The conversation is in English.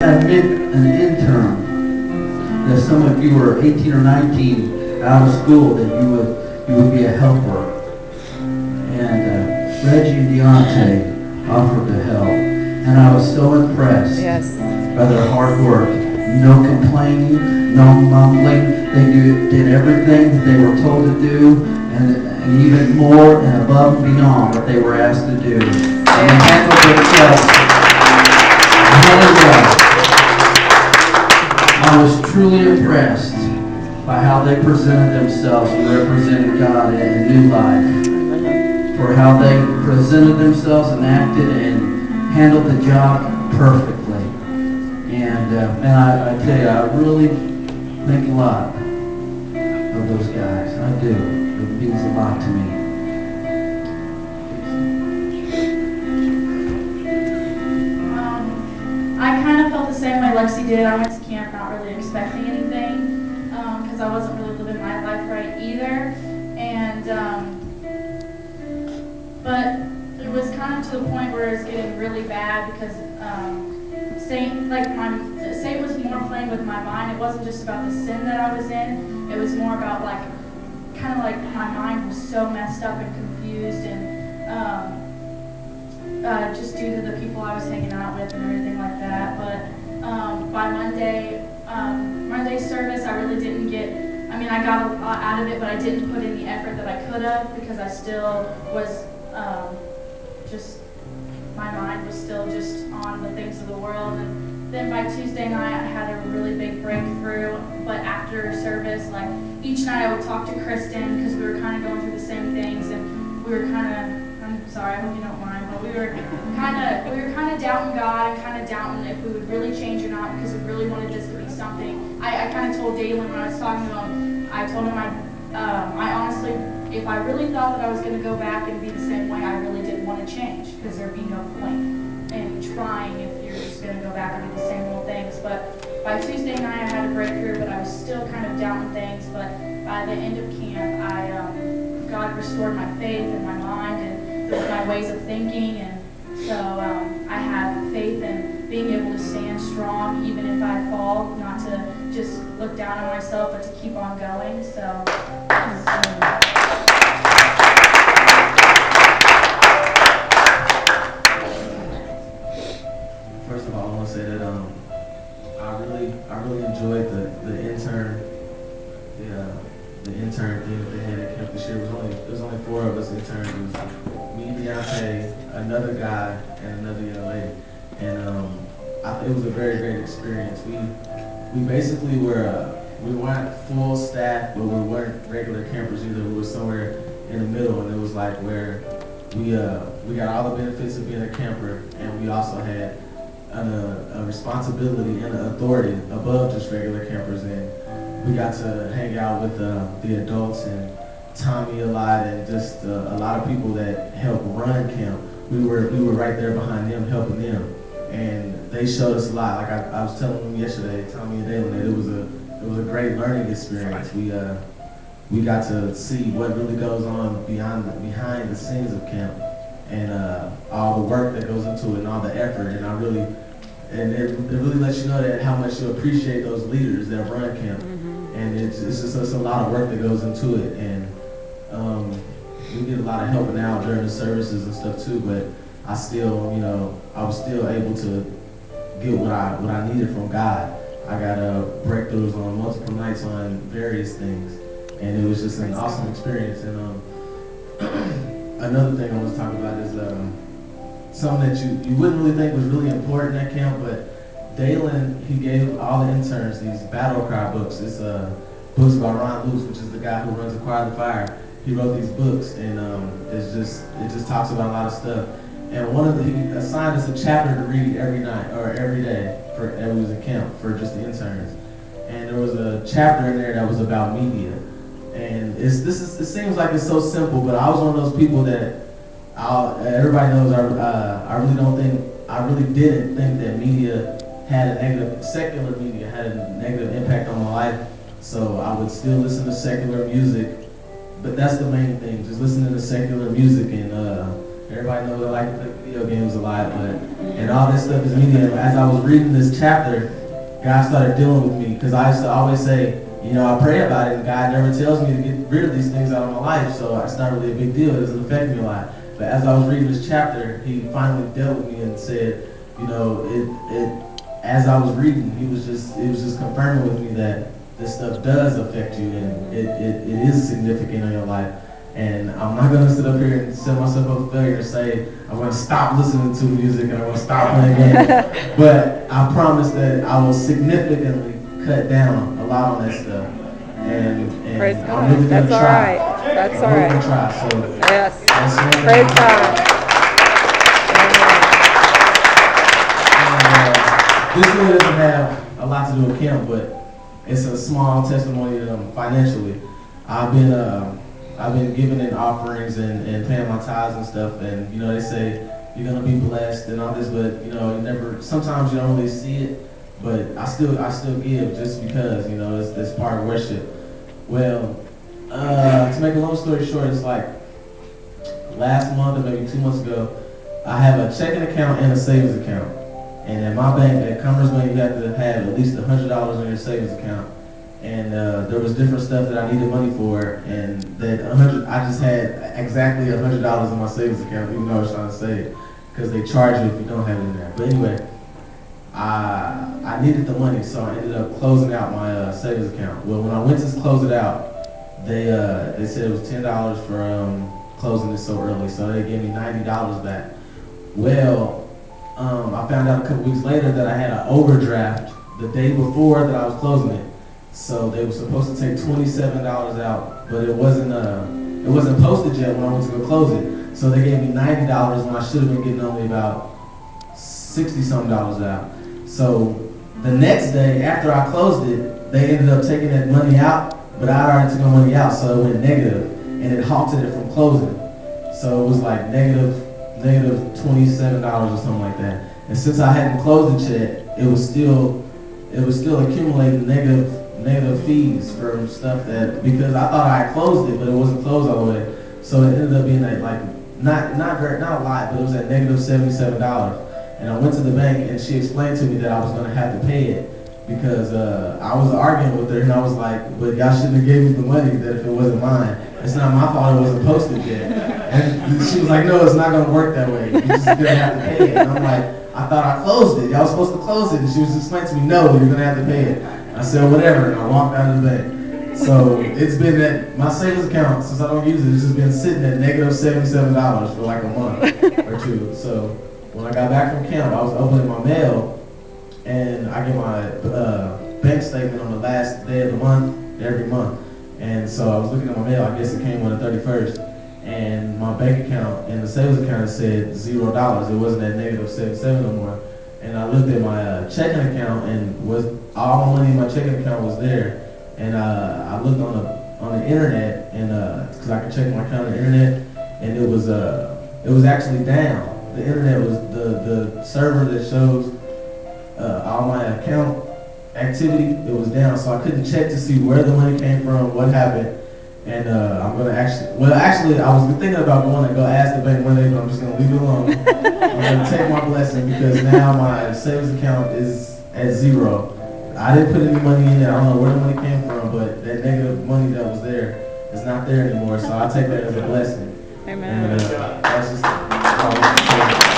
An intern, that some of you were 18 or 19 out of school, that you would be a helper. And Reggie and Deontay offered to help. And I was so impressed by their hard work. No complaining, no mumbling. They did everything that they were told to do, and even more and above and beyond what they were asked to do. And they handled themselves really well. I was truly impressed by how they presented themselves and represented God in a new life. For how they presented themselves and acted and handled the job perfectly. And I tell you, I really think a lot of those guys. I do. It means a lot to me. I kind of felt the same way Lexi did. I went to camp not really expecting anything because I wasn't really living my life right either. And but it was kind of to the point where it was getting really bad because Satan was more playing with my mind. It wasn't just about the sin that I was in. It was more about kind of like my mind was so messed up and confused and just due to the people I was hanging out with and everything like that. But by Monday service, I really didn't I got a lot out of it, but I didn't put in the effort that I could have because I still was my mind was still just on the things of the world. And then by Tuesday night, I had a really big breakthrough. But after service, each night I would talk to Kristen because we were kind of going through the same things, and we were kind of, I'm sorry, I hope you don't mind, but we were kind of doubting God and kind of doubting if we would really change or not because we really wanted this to be something. I kind of told Dalen when I was talking to him, I told him I honestly, if I really thought that I was going to go back and be the same way, I really didn't want to change because there'd be no point in trying if you're just going to go back and do the same old things. But by Tuesday night, I had a breakthrough, but I was still kind of doubting things. But by the end of camp, God restored my faith and my mind and my ways of thinking, and so I have faith in being able to stand strong even if I fall, not to just look down on myself, but to keep on going. So first of all, I want to say that I really enjoyed the intern thing that they had at camp this year. It was only 4 of us interns. It was me, Deontay, another guy, and another young lady. And it was a very great experience. We basically we weren't full staff, but we weren't regular campers either. We were somewhere in the middle, and it was where we got all the benefits of being a camper, and we also had a responsibility and an authority above just regular campers. And we got to hang out with the adults and Tommy a lot, and just a lot of people that helped run camp. We were right there behind them, helping them, and they showed us a lot. I was telling them yesterday, Tommy and Dalen, that it was a great learning experience. We got to see what really goes on behind the scenes of camp, and all the work that goes into it and all the effort. And it really lets you know that how much you appreciate those leaders that run camp. And it's just a lot of work that goes into it. And we did a lot of helping out during the services and stuff too. But I was still able to get what I needed from God. I got breakthroughs on multiple nights on various things, and it was just an awesome experience. And another thing I want to talk about is something that you wouldn't really think was really important at camp, but Dalen, he gave all the interns these battle cry books. It's books by Ron Luce, which is the guy who runs the Choir of the Fire. He wrote these books, and it just talks about a lot of stuff. And he assigned us a chapter to read every night or every day that we was in camp for just the interns. And there was a chapter in there that was about media. And it seems like it's so simple, but I was one of those people that everybody knows I really didn't think that secular media had a negative impact on my life. So I would still listen to secular music, but that's the main thing, just listening to secular music and Everybody knows I like to play video games a lot, and all this stuff is media. As I was reading this chapter, God started dealing with me, because I used to always say, you know, I pray about it, and God never tells me to get rid of these things out of my life, so it's not really a big deal. It doesn't affect me a lot. But as I was reading this chapter, he finally dealt with me and said, you know, as I was reading, it was just confirming with me that this stuff does affect you, and it is significant in your life. And I'm not going to sit up here and set myself up for failure and say I'm going to stop listening to music and I'm going to stop playing games. But I promise that I will significantly cut down a lot on that stuff. And Praise I'm God. really going to That's try. all right. That's I'm all really right. going to try. So Yes. praise God. And, this really doesn't have a lot to do with camp, but it's a small testimony financially. I've been giving in offerings and paying my tithes and stuff, and you know, they say you're gonna be blessed and all this, but you know, sometimes you don't really see it, but I still give just because, you know, it's part of worship. Well, to make a long story short, it's like last month or maybe 2 months ago, I have a checking account and a savings account. And at my bank, at Commerce Bank, you have to have at least $100 in your savings account. And there was different stuff that I needed money for, and that I just had exactly $100 in my savings account, even though I was trying to save, because they charge you if you don't have it in there. But anyway, I needed the money, so I ended up closing out my savings account. Well, when I went to close it out, they said it was $10 for closing it so early, so they gave me $90 back. Well, I found out a couple weeks later that I had an overdraft the day before that I was closing it. So they were supposed to take $27 out, but it wasn't posted yet when I went to go close it. So they gave me $90 when I should have been getting only about $60-something out. So the next day after I closed it, they ended up taking that money out, but I already took my money out, so it went negative, and it halted it from closing. So it was like negative $27 or something like that. And since I hadn't closed it yet, it was still accumulating negative fees from stuff that, because I thought I had closed it, but it wasn't closed all the way. So it ended up being at like not a lot, but it was at negative $77. And I went to the bank and she explained to me that I was gonna have to pay it because I was arguing with her and I was like, but y'all shouldn't have gave me the money that if it wasn't mine. It's not my fault it wasn't posted yet. And she was like, no, it's not gonna work that way. You're just gonna have to pay it. And I'm like, I thought I closed it. Y'all was supposed to close it. And she was explaining to me, no, you're gonna have to pay it. I said, whatever, and I walked out of the bank. So it's been at my savings account, since I don't use it, it's just been sitting at negative $77 for like a month or two. So when I got back from camp, I was opening my mail, and I get my bank statement on the last day of the month, every month. And so I was looking at my mail, I guess it came on the 31st, and my bank account and the savings account said $0. It wasn't at negative 77 no more. And I looked at my checking account, and all my money in my checking account was there. And I looked on the internet, and because I could check my account on the internet, and it was actually down. The internet was the server that shows all my account activity. It was down, so I couldn't check to see where the money came from, what happened. And I'm gonna actually, I was thinking about going and go ask the bank one day, but I'm just gonna leave it alone. I'm gonna take my blessing because now my savings account is at $0. I didn't put any money in there. I don't know where the money came from, but that negative money that was there is not there anymore. So I take that as a blessing. Amen. And that's just all I can say.